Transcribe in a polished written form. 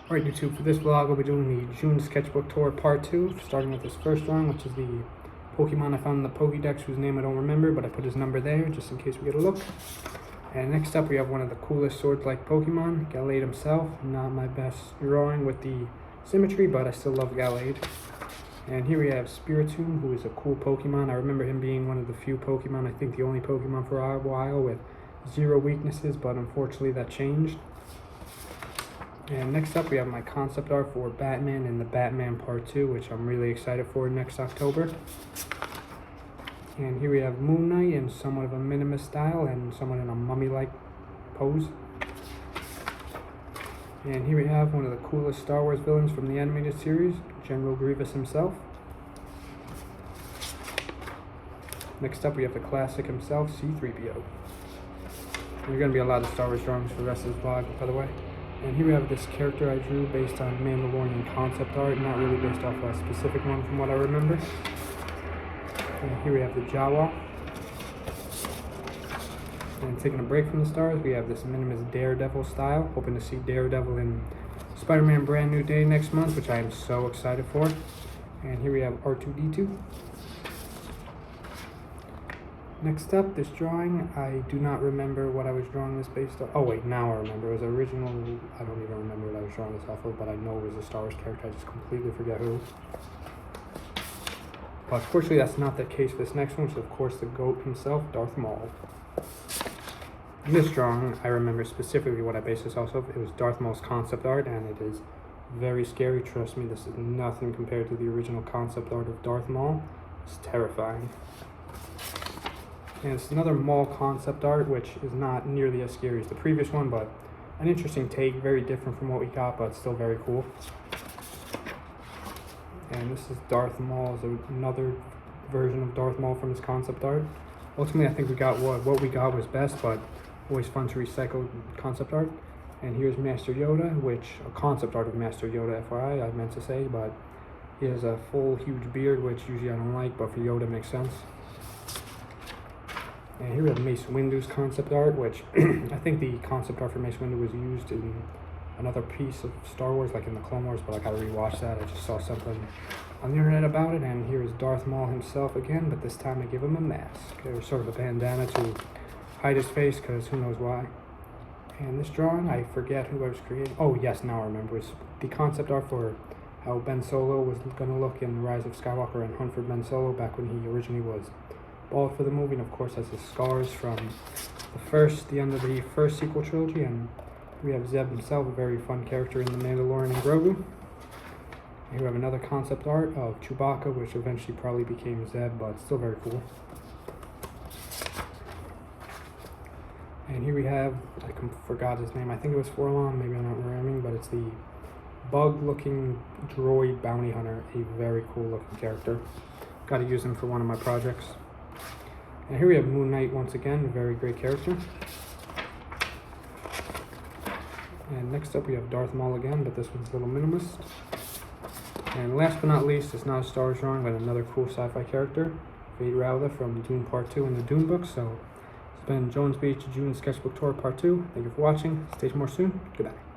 Alright YouTube, for this vlog I'll be doing the June Sketchbook Tour Part 2, starting with this first drawing, which is the Pokemon I found in the Pokédex, whose name I don't remember, but I put his number there, just in case we get a look. And next up we have one of the coolest swords-like Pokemon, Gallade himself. Not my best drawing with the symmetry, but I still love Gallade. And here we have Spiritomb, who is a cool Pokemon. I remember him being one of the few Pokemon, I think the only Pokemon for a while, with 0 weaknesses, but unfortunately that changed. And next up we have my concept art for Batman and the Batman Part 2, which I'm really excited for next October. And here we have Moon Knight in somewhat of a minimalist style and somewhat in a mummy-like pose. And here we have one of the coolest Star Wars villains from the animated series, General Grievous himself. Next up we have the classic himself, C-3PO. There's going to be a lot of Star Wars drawings for the rest of this vlog, by the way. And here we have this character I drew based on Mandalorian concept art, not really based off a specific one from what I remember. And here we have the Jawa. And taking a break from the stars, we have this minimalist Daredevil style. Hoping to see Daredevil in Spider-Man Brand New Day next month, which I am so excited for. And here we have R2-D2. Next up, this drawing, I do not remember what I was drawing this based on. Oh wait, now I remember. It was original, I don't even remember what I was drawing this off of, but I know it was a Star Wars character, I just completely forget who. But fortunately that's not the case for this next one, which is of course the GOAT himself, Darth Maul. In this drawing, I remember specifically what I based this off of. It was Darth Maul's concept art, and it is very scary. Trust me, this is nothing compared to the original concept art of Darth Maul. It's terrifying. And it's another Maul concept art, which is not nearly as scary as the previous one, but an interesting take, very different from what we got, but still very cool. And this is Darth Maul, another version of Darth Maul from his concept art. Ultimately, I think we got what we got was best, but always fun to recycle concept art. And here's Master Yoda, which, a concept art of Master Yoda, FYI, I meant to say, but he has a full, huge beard, which usually I don't like, but for Yoda makes sense. And here we have Mace Windu's concept art, which I think the concept art for Mace Windu was used in another piece of Star Wars, like in the Clone Wars, but I gotta rewatch that. I just saw something on the internet about it, and here is Darth Maul himself again, but this time I give him a mask, or sort of a bandana to hide his face, because who knows why. And this drawing, I forget who I was creating. Oh yes, now I remember. It's the concept art for how Ben Solo was gonna look in Rise of Skywalker and Hunt for Ben Solo, back when he originally was bald for the movie, and of course has his scars from the end of the first sequel trilogy. And we have Zeb himself, a very fun character in The Mandalorian and Grogu. And here we have another concept art of Chewbacca, which eventually probably became Zeb, but still very cool. And here we have, I forgot his name, I think it was Forlon, maybe I'm not remembering, but it's the bug-looking droid bounty hunter, a very cool-looking character. Got to use him for one of my projects. And here we have Moon Knight once again, a very great character. And next up we have Darth Maul again, but this one's a little minimalist. And last but not least, it's not a Star Wars drawing, but another cool sci-fi character, Vader Rowler from Dune Part 2 in the Dune books. So it's been Jones Beach June Sketchbook Tour Part 2. Thank you for watching. Stay more soon. Goodbye.